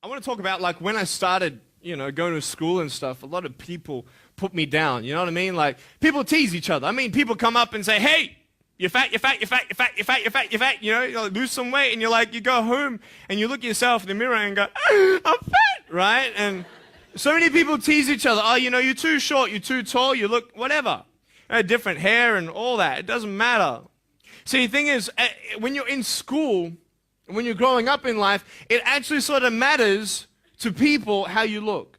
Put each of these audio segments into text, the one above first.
I want to talk about like when I started, going to school and stuff, a lot of people put me down. You know what I mean? Like people tease each other. I mean, people come up and say, hey, you're fat, you're fat, you're fat, you're fat, you're fat, you're fat, you're fat. You like, lose some weight and you're like, you go home and you look at yourself in the mirror and go, I'm fat, right? And so many people tease each other. Oh, you're too short, you're too tall, you look whatever. Different hair and all that. It doesn't matter. See, the thing is, when you're in school, when you're growing up in life, it actually sort of matters to people how you look.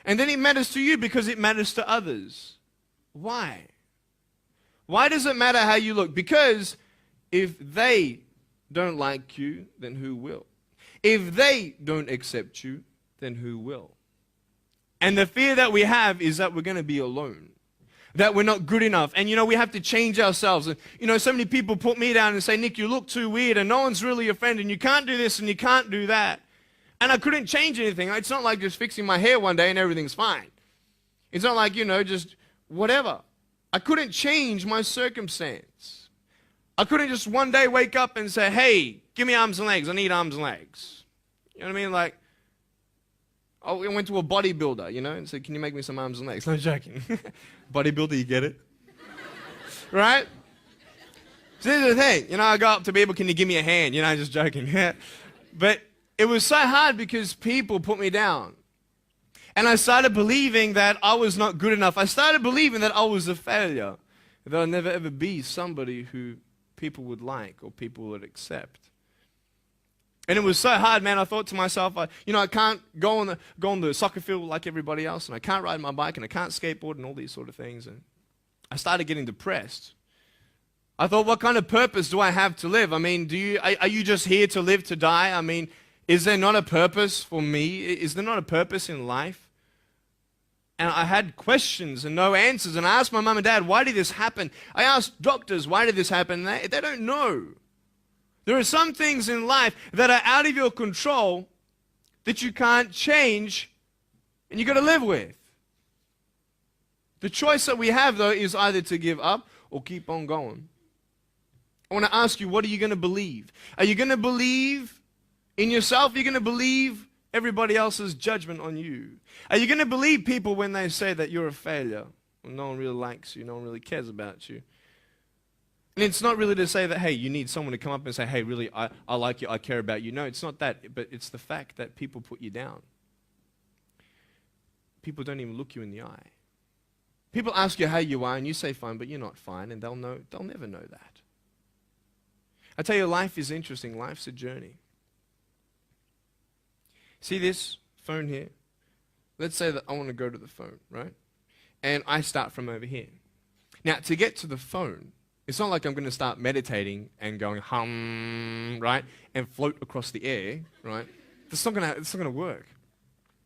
And then it matters to you because it matters to others. Why? Why does it matter how you look? Because if they don't like you, then who will? If they don't accept you, then who will? And the fear that we have is that we're going to be alone. That we're not good enough. And we have to change ourselves. And so many people put me down and say, Nick, you look too weird and no one's really your friend and you can't do this and you can't do that. And I couldn't change anything. It's not like just fixing my hair one day and everything's fine. It's not like, just whatever. I couldn't change my circumstance. I couldn't just one day wake up and say, hey, give me arms and legs. I need arms and legs. You know what I mean? Like, I went to a bodybuilder, and said, can you make me some arms and legs? No joking. Bodybuilder, you get it? Right? So here's the thing. I go up to people, can you give me a hand? Just joking. But it was so hard because people put me down. And I started believing that I was not good enough. I started believing that I was a failure. That I'd never ever be somebody who people would like or people would accept. And it was so hard, man. I thought to myself, I can't go on the soccer field like everybody else, and I can't ride my bike, and I can't skateboard, and all these sort of things. And I started getting depressed. I thought, what kind of purpose do I have to live? I mean, are you just here to live to die? I mean, is there not a purpose for me? Is there not a purpose in life? And I had questions and no answers. And I asked my mum and dad, why did this happen? I asked doctors, why did this happen? They don't know. There are some things in life that are out of your control that you can't change and you got to live with. The choice that we have, though, is either to give up or keep on going. I want to ask you, what are you going to believe? Are you going to believe in yourself? Are you going to believe everybody else's judgment on you? Are you going to believe people when they say that you're a failure? Well, no one really likes you, no one really cares about you. And it's not really to say that, hey, you need someone to come up and say, hey, really, I like you, I care about you. No, it's not that, but it's the fact that people put you down. People don't even look you in the eye. People ask you how you are, and you say fine, but you're not fine, and they'll never know that. I tell you, life is interesting. Life's a journey. See this phone here? Let's say that I want to go to the phone, right? And I start from over here. Now, to get to the phone, it's not like I'm going to start meditating and going hum, right? And float across the air, right? It's not going to work.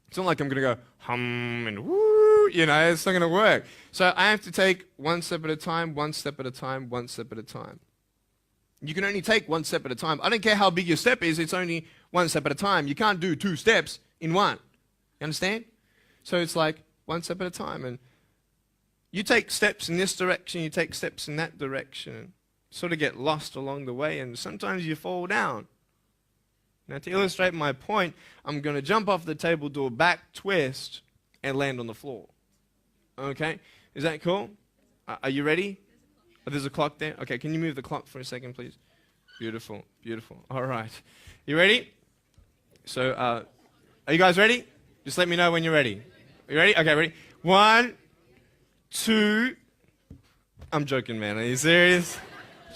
It's not like I'm going to go hum and woo, it's not going to work. So I have to take one step at a time, one step at a time, one step at a time. You can only take one step at a time. I don't care how big your step is, it's only one step at a time. You can't do two steps in one. You understand? So it's like one step at a time. And you take steps in this direction, you take steps in that direction, sort of get lost along the way, and sometimes you fall down. Now, to illustrate my point, I'm going to jump off the table, do a back twist, and land on the floor. Okay? Is that cool? Are you ready? Oh, there's a clock there? Okay, can you move the clock for a second, please? Beautiful, beautiful. All right. You ready? So, are you guys ready? Just let me know when you're ready. Are you ready? Okay, ready? 1, 2. I'm joking, man. Are you serious?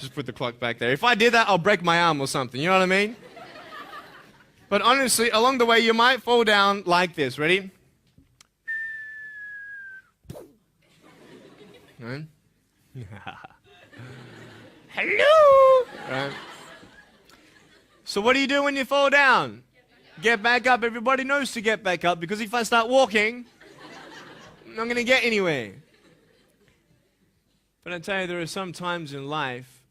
Just put the clock back there. If I did that, I'll break my arm or something. You know what I mean? But honestly, along the way, you might fall down like this. Ready? Right? Hello! Right. So what do you do when you fall down? Get back up. Everybody knows to get back up, because if I start walking, I'm not going to get anywhere. But I tell you, there are some times in life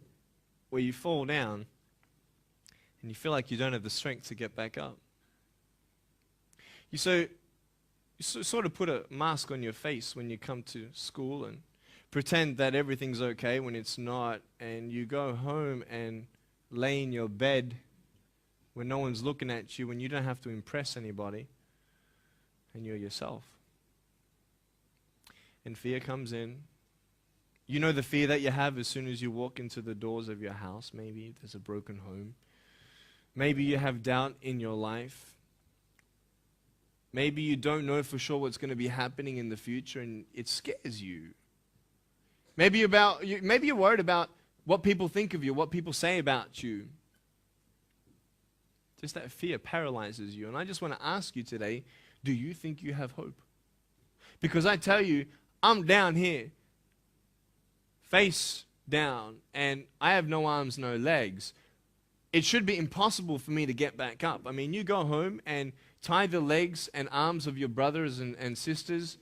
where you fall down and you feel like you don't have the strength to get back up. You sort of put a mask on your face when you come to school and pretend that everything's okay when it's not, and you go home and lay in your bed when no one's looking at you, when you don't have to impress anybody, and you're yourself. And fear comes in. You know the fear that you have as soon as you walk into the doors of your house. Maybe there's a broken home. Maybe you have doubt in your life. Maybe you don't know for sure what's going to be happening in the future, and it scares you. Maybe you're worried about what people think of you, what people say about you. Just that fear paralyzes you. And I just want to ask you today, do you think you have hope? Because I tell you, I'm down here, face down, and I have no arms, no legs. It should be impossible for me to get back up. I mean, you go home and tie the legs and arms of your brothers and sisters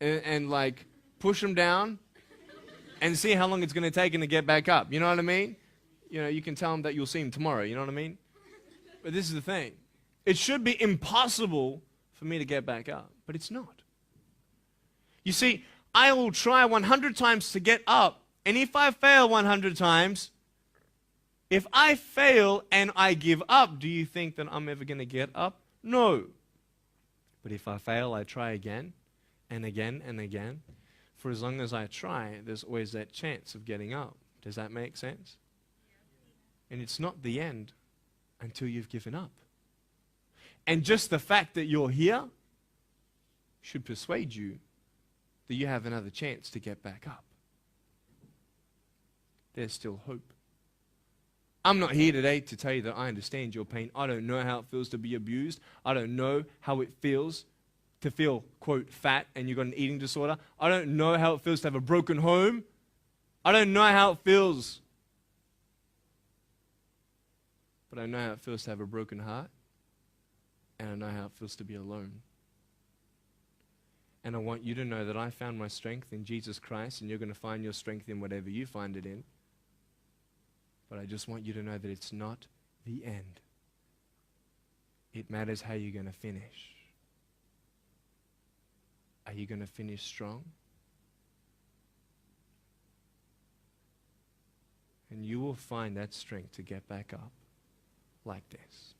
and like push them down and see how long it's going to take them to get back up. You know what I mean? You know, you can tell them that you'll see them tomorrow. You know what I mean? But this is the thing. It should be impossible for me to get back up, but it's not. You see, I will try 100 times to get up, and if I fail 100 times, if I fail and I give up, do you think that I'm ever going to get up? No. But if I fail, I try again and again and again. For as long as I try, there's always that chance of getting up. Does that make sense? And it's not the end until you've given up. And just the fact that you're here should persuade you that you have another chance to get back up. There's still hope. I'm not here today to tell you that I understand your pain. I don't know how it feels to be abused. I don't know how it feels to feel, quote, fat and you've got an eating disorder. I don't know how it feels to have a broken home. I don't know how it feels. But I know how it feels to have a broken heart. And I know how it feels to be alone. And I want you to know that I found my strength in Jesus Christ, and you're going to find your strength in whatever you find it in. But I just want you to know that it's not the end. It matters how you're going to finish. Are you going to finish strong? And you will find that strength to get back up like this.